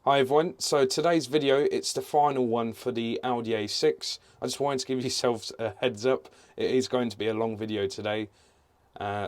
Hi everyone, so today's video, it's the final one for the Audi A6. I just wanted to give yourselves a heads up, it is going to be a long video today.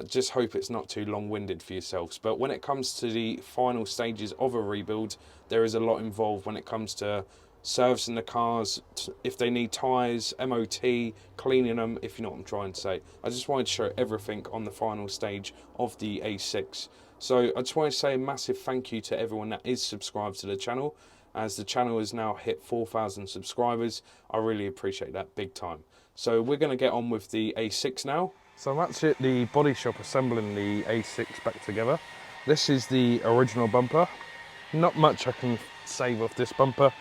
Just hope it's not too long-winded for yourselves. But when it comes to the final stages of a rebuild, there is a lot involved when it comes to servicing the cars, if they need tyres, MOT, cleaning them, if you know what I'm trying to say. I just wanted to show everything on the final stage of the A6. So I just want to say a massive thank you to everyone that is subscribed to the channel. As the channel has now hit 4,000 subscribers, I really appreciate that big time. So we're going to get on with the A6 now. So I'm actually at the body shop assembling the A6 back together. This is the original bumper. Not much I can save off this bumper.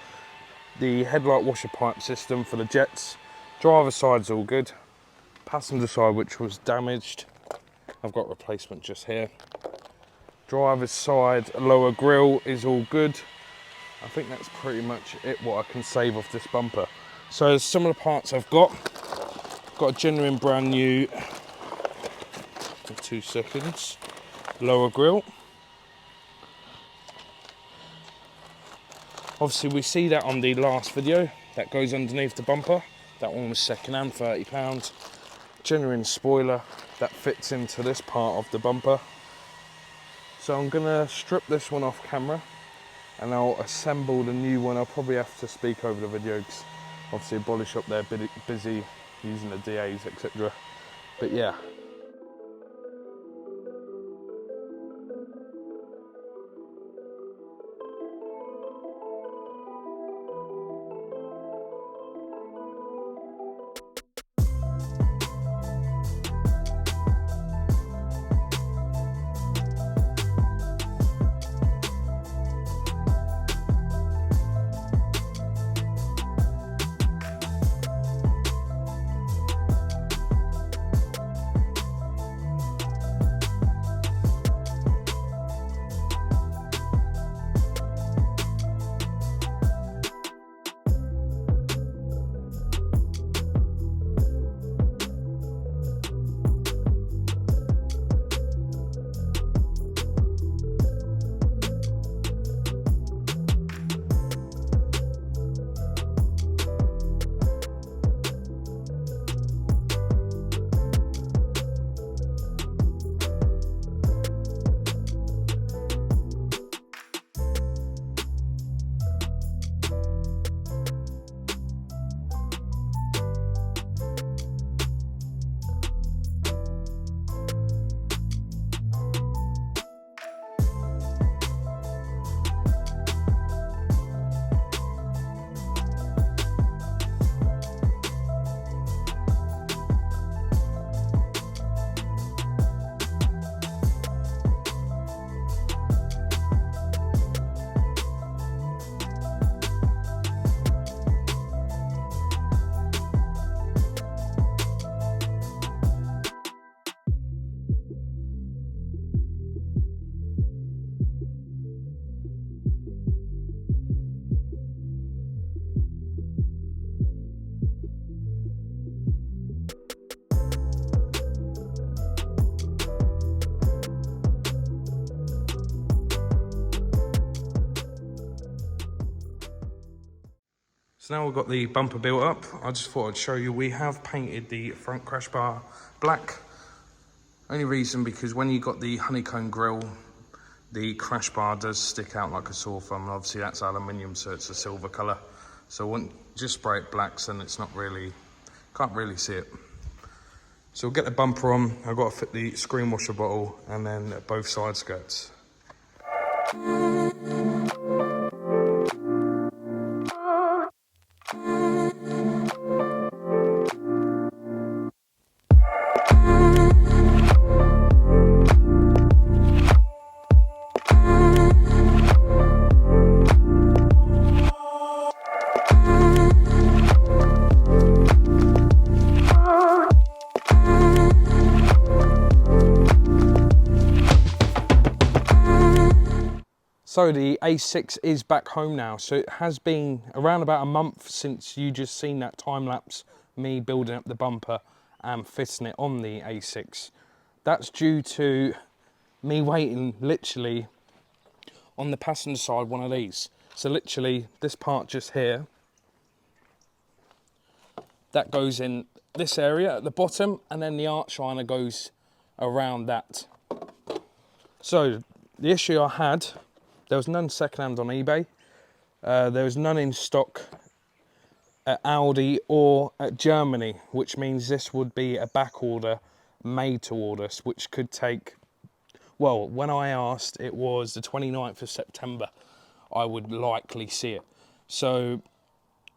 The headlight washer pipe system for the jets. Driver side's all good. Passenger side, which was damaged, I've got replacement just here. Driver's side lower grille is all good. I think that's pretty much it what I can save off this bumper. So some of the parts I've got a genuine brand new, 2 seconds, lower grille. Obviously we see that on the last video, that goes underneath the bumper. That one was second hand, £30. Genuine spoiler that fits into this part of the bumper. So I'm gonna strip this one off camera and I'll assemble the new one. I'll probably have to speak over the video because obviously a body shop there busy using the DAs, etc. But yeah. So now we've got the bumper built up. I just thought I'd show you, we have painted the front crash bar black. Only reason because when you got the honeycomb grille, the crash bar does stick out like a sore thumb. And obviously that's aluminium, so it's a silver colour. So I wouldn't just spray it black, so it's not really, can't really see it. So we'll get the bumper on. I've got to fit the screen washer bottle and then both side skirts. So the A6 is back home now. So it has been around about a month since you just seen that time lapse, me building up the bumper and fitting it on the A6. That's due to me waiting literally on the passenger side one of these. So literally this part just here, that goes in this area at the bottom, and then the arch liner goes around that. So the issue I had, there was none secondhand on eBay. There was none in stock at Audi or at Germany, which means this would be a back order made to order, which could take, well, when I asked, it was the 29th of September I would likely see it. So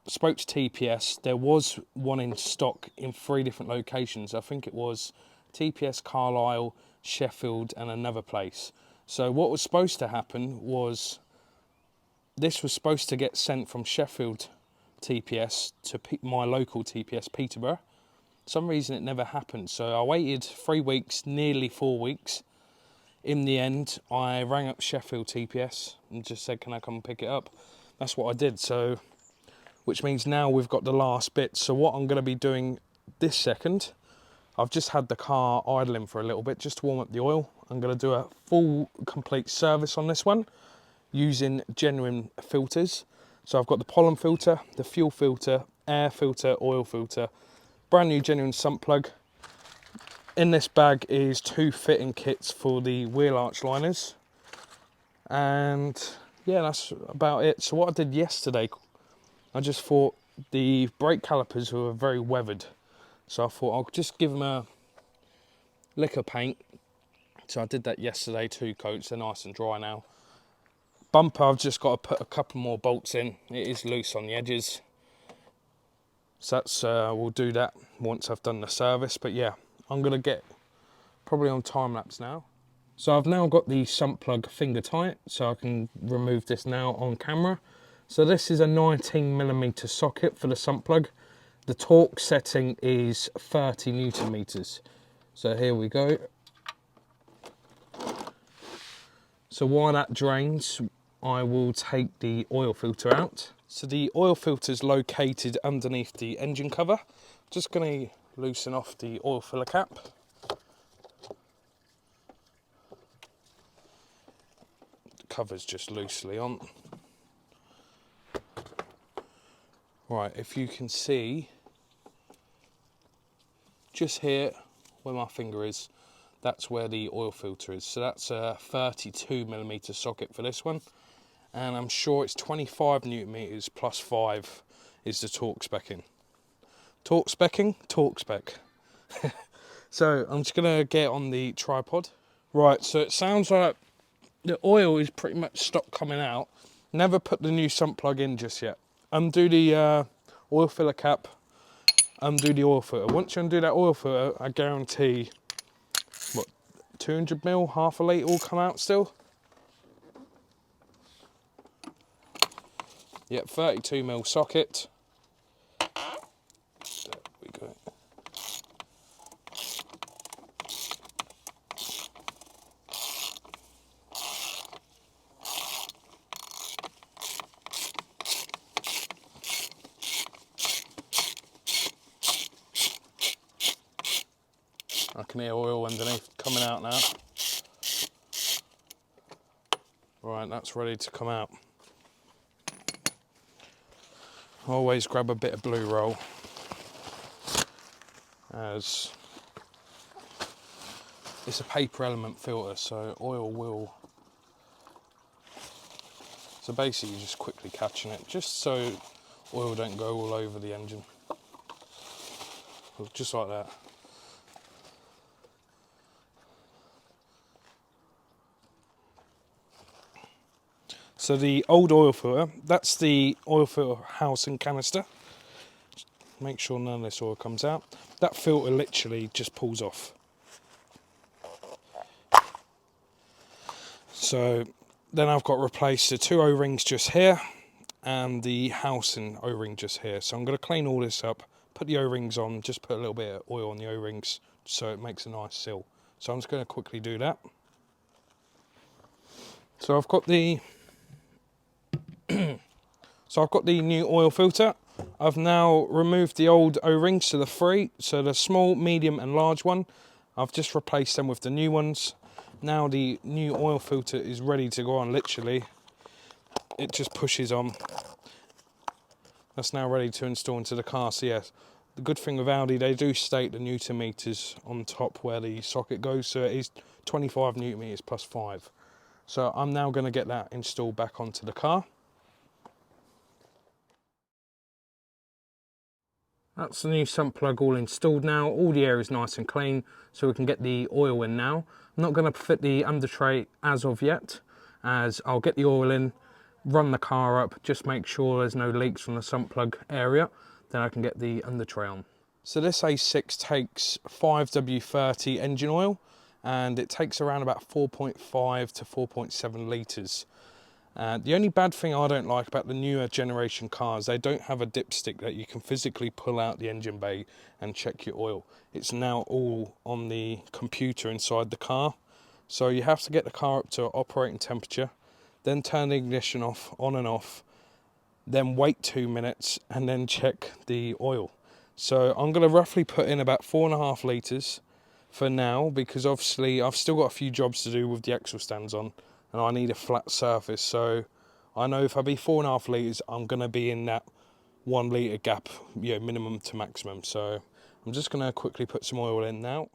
spoke to TPS, there was one in stock in 3 different locations. I think it was TPS Carlisle, Sheffield and another place. So what was supposed to happen was this was supposed to get sent from Sheffield TPS to my local TPS Peterborough. For some reason it never happened, so I waited 3 weeks, nearly 4 weeks. In the end, I rang up Sheffield TPS and just said, can I come and pick it up? That's what I did, so which means now we've got the last bit. So what I'm going to be doing this second, I've just had the car idling for a little bit just to warm up the oil. I'm going to do a full complete service on this one using genuine filters. So I've got the pollen filter, the fuel filter, air filter, oil filter, brand new genuine sump plug. In this bag is 2 fitting kits for the wheel arch liners. And yeah, that's about it. So what I did yesterday, I just thought the brake calipers were very weathered. So I thought I'll just give them a lick of paint. So I did that yesterday, 2 coats, they're nice and dry now. Bumper, I've just got to put a couple more bolts in. It is loose on the edges. So that's, we'll do that once I've done the service. But yeah, I'm going to get probably on time lapse now. So I've now got the sump plug finger tight, so I can remove this now on camera. So this is a 19mm socket for the sump plug. The torque setting is 30 Newton meters. So here we go. So while that drains, I will take the oil filter out. So the oil filter is located underneath the engine cover. Just going to loosen off the oil filler cap. The cover's just loosely on. Right, if you can see, just here where my finger is, that's where the oil filter is. So that's a 32mm socket for this one. And I'm sure it's 25 Newton meters plus 5 is the torque specking. Torque specking? Torque spec. So I'm just going to get on the tripod. Right, so it sounds like the oil is pretty much stopped coming out. Never put the new sump plug in just yet. Undo the oil filler cap, undo the oil filter. Once you undo that oil filter, I guarantee, what, 200ml, half a litre will come out still. Yep, 32mm socket. There we go. I can hear oil underneath coming out now. Right, that's ready to come out. Always grab a bit of blue roll, as it's a paper element filter, so oil will, so basically you're just quickly catching it, just so oil don't go all over the engine, just like that. So the old oil filter, that's the oil filter house and canister. Make sure none of this oil comes out. That filter literally just pulls off. So then I've got to replace the 2 O-rings just here and the housing O-ring just here. So I'm going to clean all this up, put the O-rings on, just put a little bit of oil on the O-rings so it makes a nice seal. So I'm just going to quickly do that. So I've got the new oil filter. I've now removed the old O-rings, so the 3, so the small, medium and large one. I've just replaced them with the new ones. Now the new oil filter is ready to go on, literally. It just pushes on. That's now ready to install into the car. So yes, the good thing with Audi, they do state the Newton meters on top where the socket goes. So it is 25 Newton meters plus 5. So I'm now going to get that installed back onto the car. That's the new sump plug all installed now. All the air is nice and clean, so we can get the oil in now. I'm not going to fit the under tray as of yet, as I'll get the oil in, run the car up, just make sure there's no leaks from the sump plug area, then I can get the under tray on. So this A6 takes 5W30 engine oil, and it takes around about 4.5 to 4.7 litres. The only bad thing I don't like about the newer generation cars, they don't have a dipstick that you can physically pull out the engine bay and check your oil. It's now all on the computer inside the car. So you have to get the car up to operating temperature, then turn the ignition off, on and off, then wait 2 minutes and then check the oil. So I'm going to roughly put in about 4.5 litres for now, because obviously I've still got a few jobs to do with the axle stands on, and I need a flat surface. So I know if I be 4.5 litres, I'm going to be in that 1 litre gap, minimum to maximum. So I'm just going to quickly put some oil in now.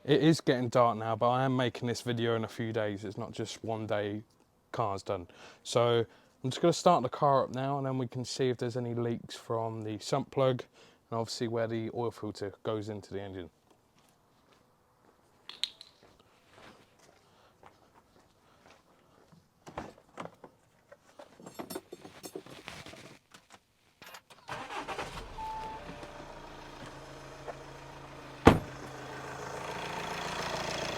It is getting dark now, but I am making this video in a few days. It's not just one day car's done. So I'm just going to start the car up now, and then we can see if there's any leaks from the sump plug and obviously where the oil filter goes into the engine.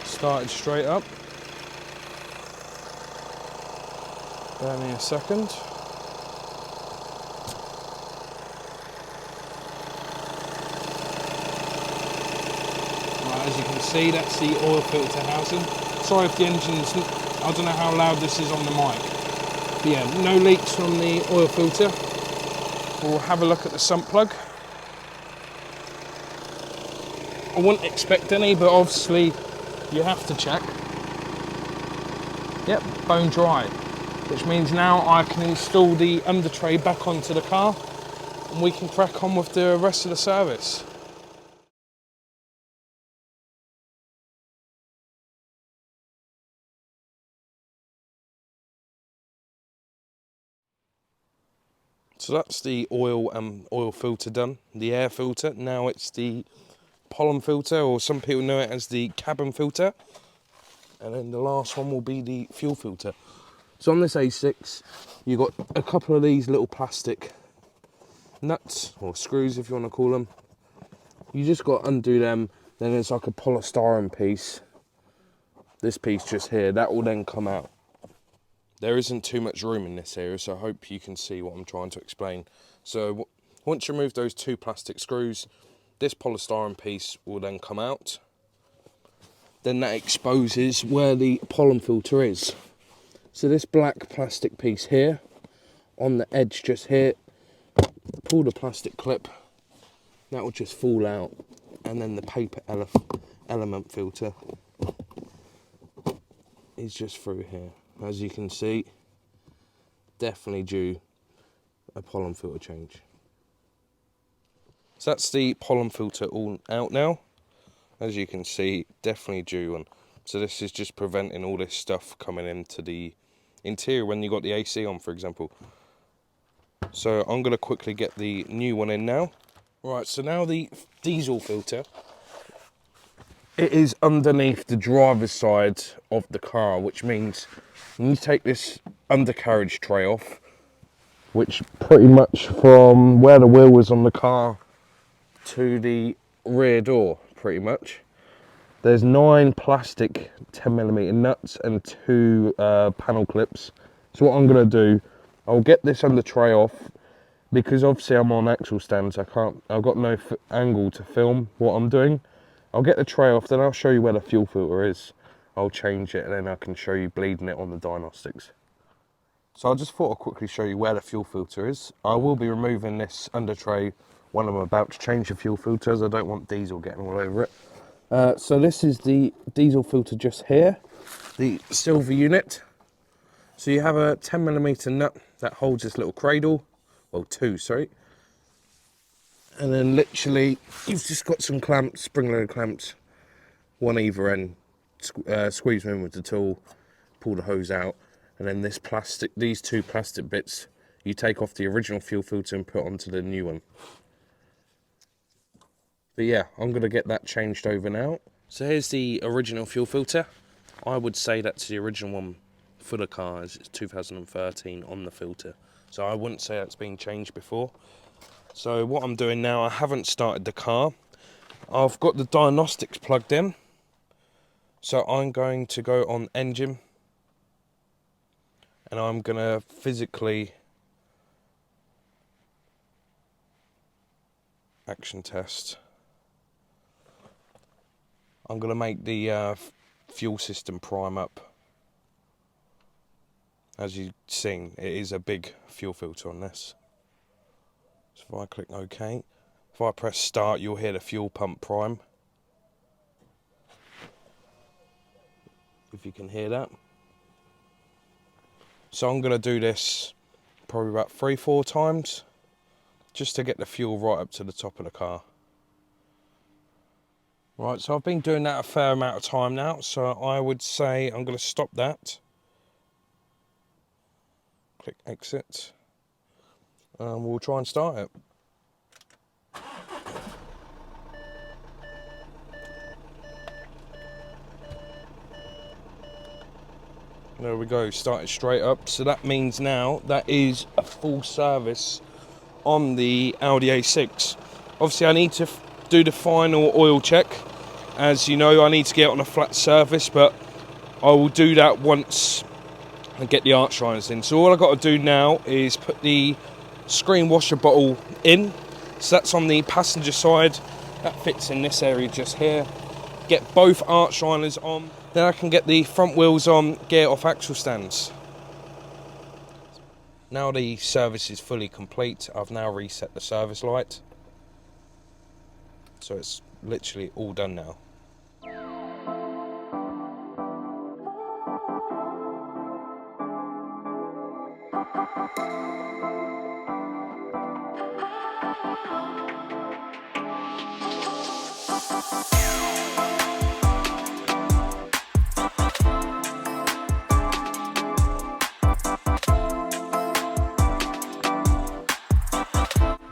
Started straight up. Bear me a second. Right, as you can see, that's the oil filter housing. Sorry if the engine's, I don't know how loud this is on the mic. But yeah, no leaks from the oil filter. We'll have a look at the sump plug. I wouldn't expect any, but obviously you have to check. Yep, bone dry. Which means now I can install the under tray back onto the car and we can crack on with the rest of the service. So that's the oil filter done, the air filter. Now it's the pollen filter, or some people know it as the cabin filter. And then the last one will be the fuel filter. So on this A6, you've got a couple of these little plastic nuts, or screws if you want to call them. You just got to undo them, then there's like a polystyrene piece. This piece just here, that will then come out. There isn't too much room in this area, so I hope you can see what I'm trying to explain. So once you remove those 2 plastic screws, this polystyrene piece will then come out. Then that exposes where the pollen filter is. So this black plastic piece here, on the edge just here, pull the plastic clip, that will just fall out, and then the paper element filter is just through here. As you can see, definitely due a pollen filter change. So that's the pollen filter all out now. As you can see, definitely due one. So this is just preventing all this stuff coming into the interior when you got the AC on, for example. So I'm going to quickly get the new one in now. Right, so now the diesel filter, it is underneath the driver's side of the car, which means when you take this undercarriage tray off, which pretty much from where the wheel was on the car to the rear door, pretty much, there's 9 plastic 10mm nuts and 2 panel clips. So what I'm going to do, I'll get this under tray off, because obviously I'm on axle stands, I've got no angle to film what I'm doing. I'll get the tray off, then I'll show you where the fuel filter is. I'll change it and then I can show you bleeding it on the diagnostics. So I just thought I'd quickly show you where the fuel filter is. I will be removing this under tray when I'm about to change the fuel filter, as I don't want diesel getting all over it. So this is the diesel filter just here, the silver unit. So you have a 10mm nut that holds this little cradle, well 2, sorry. And then literally you've just got some clamps, spring-loaded clamps, one either end, squeeze them in with the tool, pull the hose out, and then this plastic, these 2 plastic bits, you take off the original fuel filter and put onto the new one. But yeah, I'm going to get that changed over now. So here's the original fuel filter. I would say that's the original one for the car, as it's 2013 on the filter. So I wouldn't say that's been changed before. So what I'm doing now, I haven't started the car. I've got the diagnostics plugged in. So I'm going to go on engine. And I'm going to physically action test. I'm going to make the fuel system prime up. As you've seen, it is a big fuel filter on this. So if I click OK, if I press start, you'll hear the fuel pump prime. If you can hear that. So I'm going to do this probably about 3-4 times, just to get the fuel right up to the top of the car. Right, so I've been doing that a fair amount of time now, so I would say I'm going to stop that. Click exit, and we'll try and start it. There we go, started straight up. So that means now that is a full service on the Audi A6. Obviously I need to do the final oil check. As you know, I need to get it on a flat surface, but I will do that once I get the arch liners in. So all I've got to do now is put the screen washer bottle in. So that's on the passenger side. That fits in this area just here. Get both arch liners on. Then I can get the front wheels on, get it off axle stands. Now the service is fully complete, I've now reset the service light. So it's literally all done now.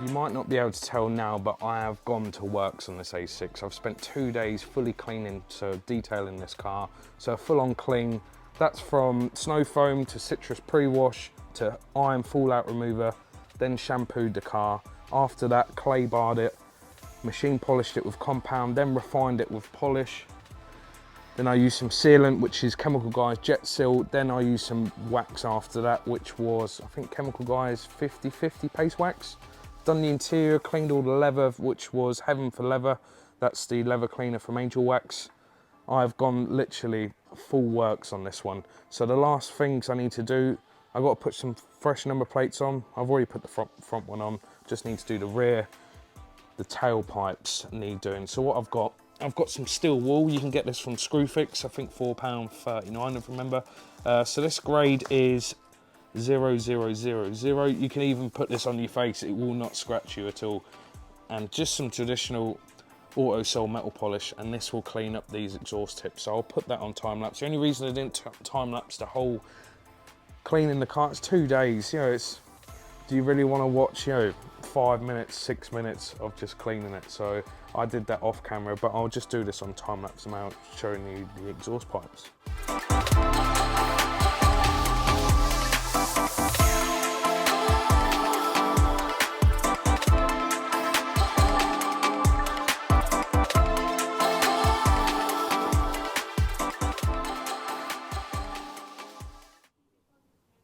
You might not be able to tell now, but I have gone to works on this A6. I've spent 2 days fully cleaning, so detailing this car. So full on clean. That's from snow foam to citrus pre-wash to iron fallout remover, then shampooed the car. After that, clay barred it, machine polished it with compound, then refined it with polish. Then I used some sealant, which is Chemical Guys Jet Seal. Then I used some wax after that, which was, I think, Chemical Guys 50/50 paste wax. Done the interior, cleaned all the leather, which was Heaven for Leather. That's the leather cleaner from Angel Wax. I've gone literally full works on this one. So the last things I need to do, I've got to put some fresh number plates on. I've already put the front one on. Just need to do the rear. The tailpipes need doing. So what I've got some steel wool. You can get this from Screwfix, I think £4.39 if I remember. So this grade is 0000. You can even put this on your face, it will not scratch you at all. And just some traditional auto sol metal polish, and this will clean up these exhaust tips. So I'll put that on time lapse. The only reason I didn't time lapse the whole cleaning the car, it's 2 days. You know, it's, do you really want to watch, you know, 5 minutes, 6 minutes of just cleaning it? So I did that off camera, but I'll just do this on time lapse amount, showing you the exhaust pipes.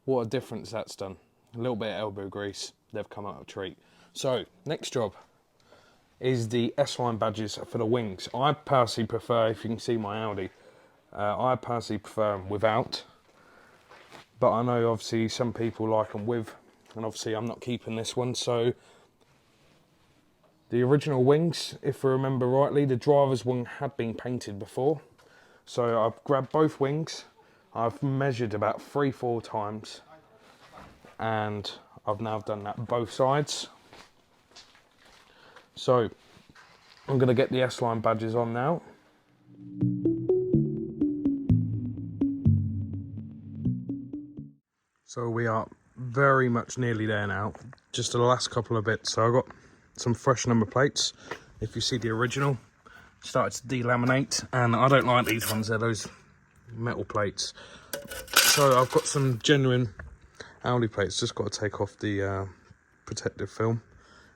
What a difference that's done. A little bit of elbow grease, they've come out a treat. So, next job is the S-Line badges for the wings. I personally prefer, if you can see my Audi, I personally prefer them without, but I know obviously some people like them with, and obviously I'm not keeping this one. So the original wings, if I remember rightly, the driver's wing had been painted before. So I've grabbed both wings, I've measured about 3-4 times, and I've now done that both sides. So I'm going to get the S-Line badges on now. So we are very much nearly there now, just the last couple of bits. So I've got some fresh number plates. If you see the original, started to delaminate, and I don't like these ones, they're those metal plates. So I've got some genuine Audi plates, just got to take off the protective film,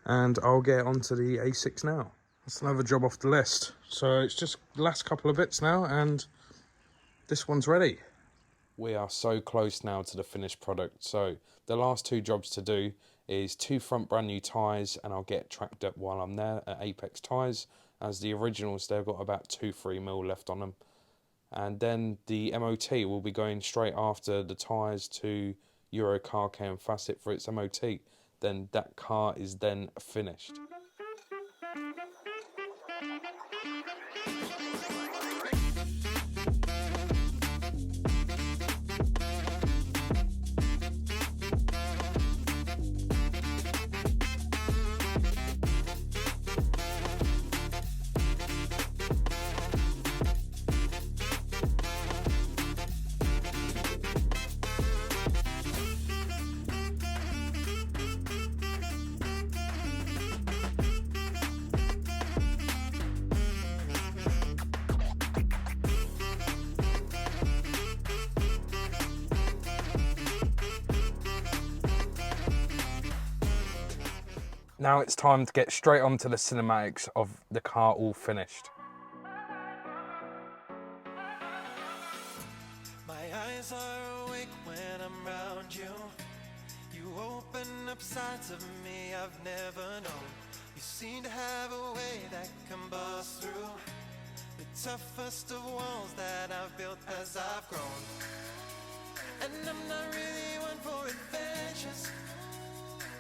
and I'll get onto the A6 now. That's another job off the list. So it's just the last couple of bits now, and this one's ready. We are so close now to the finished product. So the last 2 jobs to do is 2 front brand new tyres, and I'll get tracked up while I'm there at Apex Tyres, as the originals, they've got about 2-3 mil left on them. And then the MOT will be going straight after the tyres to Euro Car Care and Facet for its MOT. Then that car is then finished. Now it's time to get straight onto the cinematics of the car all finished. My eyes are awake when I'm around you. You open up sides of me I've never known. You seem to have a way that can bust through the toughest of walls that I've built as I've grown. And I'm not really one for adventures,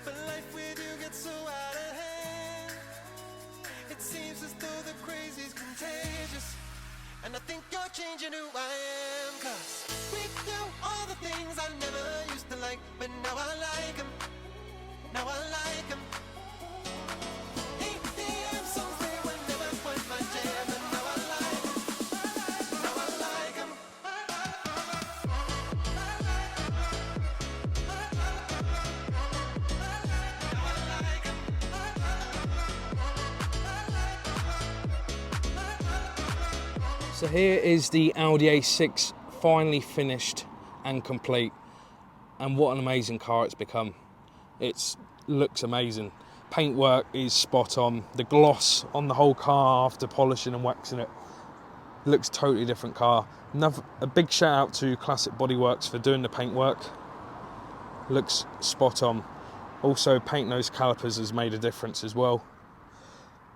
but life with you gets so out of hand. It seems as though the crazy's contagious, and I think you're changing who I am. Cause we do all the things I never used to like, but now I like them. Now I like them. Hey, damn, songs they were never quite my jam, and now I like them. Now I like them. So here is the Audi A6 finally finished and complete, and what an amazing car it's become. It looks amazing. Paintwork is spot on. The gloss on the whole car after polishing and waxing it looks totally different car. A big shout out to Classic Bodyworks for doing the paintwork. Looks spot on. Also, paint nose calipers has made a difference as well.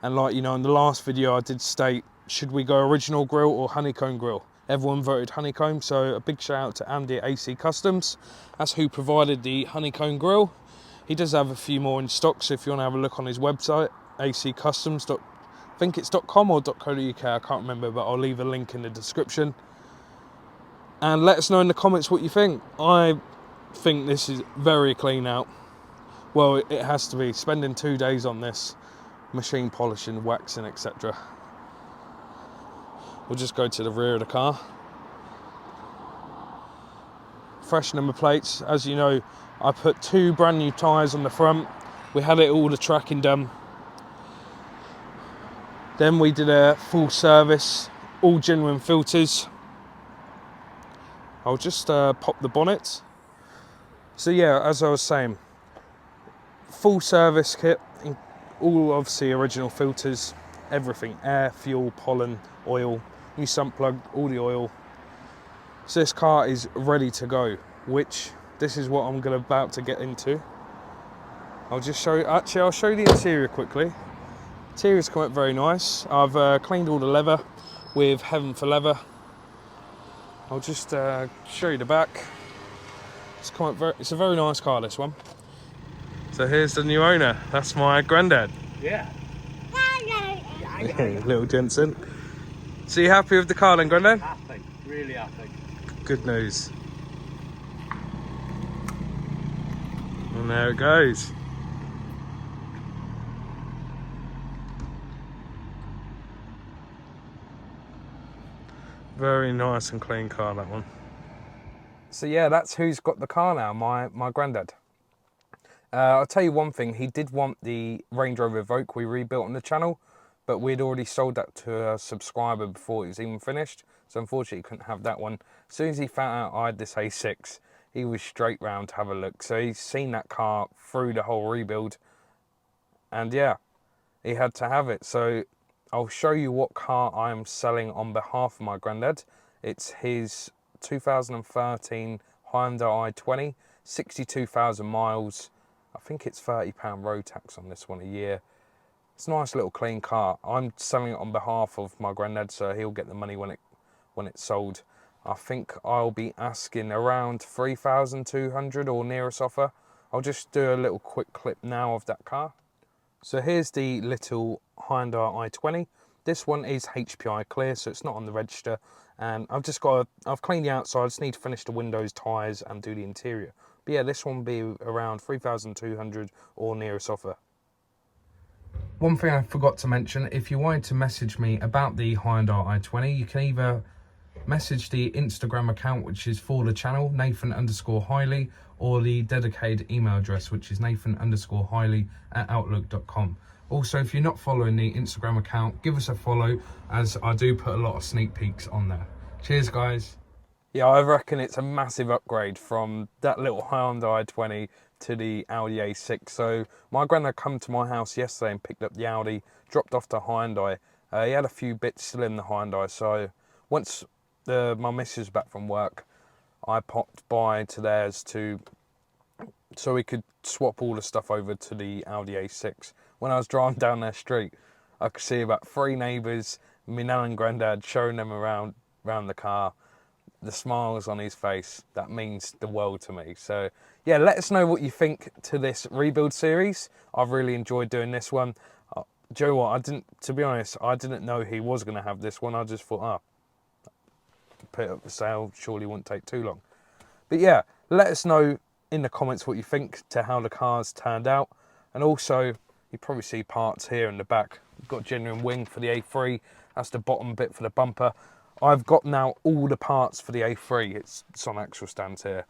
And like you know, in the last video I did state, should we go original grille or honeycomb grille? Everyone voted honeycomb, so a big shout out to Andy at AC Customs. That's who provided the honeycomb grille. He does have a few more in stock, so if you want to have a look on his website, accustoms. I think it's .com or .co.uk, I can't remember, but I'll leave a link in the description. And let us know in the comments what you think. I think this is very clean out. Well, it has to be. Spending 2 days on this, machine polishing, waxing, etc. We'll just go to the rear of the car. Fresh number plates. As you know, I put 2 brand new tyres on the front. We had it all the tracking done. Then we did a full service, all genuine filters. I'll just pop the bonnet. So yeah, as I was saying, full service kit, all obviously original filters, everything, air, fuel, pollen, oil, new sump plug, all the oil. So this car is ready to go, which this is what I'm about to get into. I'll just show you, actually I'll show you the interior quickly. Interior's come out very nice. I've cleaned all the leather with Heaven for Leather. I'll just show you the back. It's a very nice car, this one. So here's the new owner. That's my granddad. Yeah. Little Jensen. So you happy with the car then, granddad? Happy, really happy. Good news. And there it goes. Very nice and clean car, that one. So yeah, that's who's got the car now, my granddad. I'll tell you one thing, he did want the Range Rover Evoque we rebuilt on the channel, but we'd already sold that to a subscriber before it was even finished, so unfortunately he couldn't have that one. As soon as he found out I had this A6, he was straight round to have a look. So he's seen that car through the whole rebuild, and yeah, he had to have it. So I'll show you what car I am selling on behalf of my granddad. It's his 2013 Hyundai i20, 62,000 miles. I think it's £30 road tax on this one a year. It's a nice little clean car. I'm selling it on behalf of my granddad, so he'll get the money when it's sold. I think I'll be asking around 3,200 or nearest offer. I'll just do a little quick clip now of that car. So here's the little Hyundai i20. This one is HPI clear, so it's not on the register. And I've cleaned the outside. I just need to finish the windows, tyres, and do the interior. But yeah, this one will be around 3,200 or nearest offer. One thing I forgot to mention, if you wanted to message me about the Hyundai i20, you can either message the Instagram account, which is for the channel, Nathan_Hiley, or the dedicated email address, which is Nathan_Hiley@outlook.com. Also, if you're not following the Instagram account, give us a follow, as I do put a lot of sneak peeks on there. Cheers, guys. Yeah, I reckon it's a massive upgrade from that little Hyundai i20 to the Audi A6. So my granddad come to my house yesterday and picked up the Audi, dropped off the Hyundai. He had a few bits still in the Hyundai, so once my missus was back from work, I popped by to theirs so we could swap all the stuff over to the Audi A6. When I was driving down their street, I could see about 3 neighbours, my nan and granddad, showing them around the car. The smiles on his face, that means the world to me. So yeah, let us know what you think to this rebuild series. I've really enjoyed doing this one. Do you know what, to be honest, I didn't know he was going to have this one. I just thought, put it up for sale, surely wouldn't take too long. But yeah, let us know in the comments what you think to how the car's turned out. And also, you probably see parts here in the back. We've got genuine wing for the A3. That's the bottom bit for the bumper. I've got now all the parts for the A3. It's on actual stands here.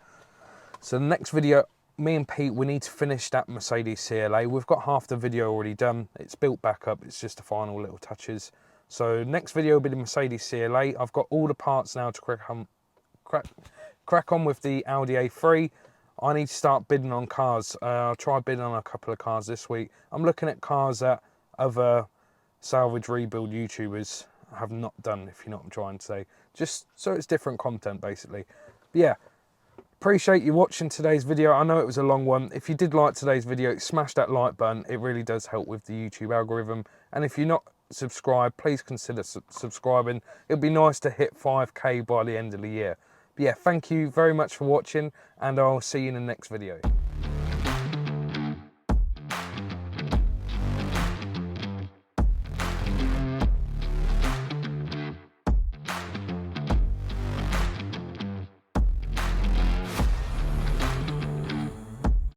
So the next video, me and Pete, we need to finish that Mercedes CLA. We've got half the video already done. It's built back up. It's just the final little touches. So next video will be the Mercedes CLA. I've got all the parts now to crack on with the Audi A3. I need to start bidding on cars. I'll try bidding on a couple of cars this week. I'm looking at cars that other salvage rebuild YouTubers have not done, if you know what I'm trying to say. Just so it's different content, basically. But yeah, appreciate you watching today's video. I know it was a long one. If you did like today's video, smash that like button. It really does help with the YouTube algorithm. And if you're not subscribed, please consider subscribing. It'd be nice to hit 5K by the end of the year. But yeah, thank you very much for watching, and I'll see you in the next video.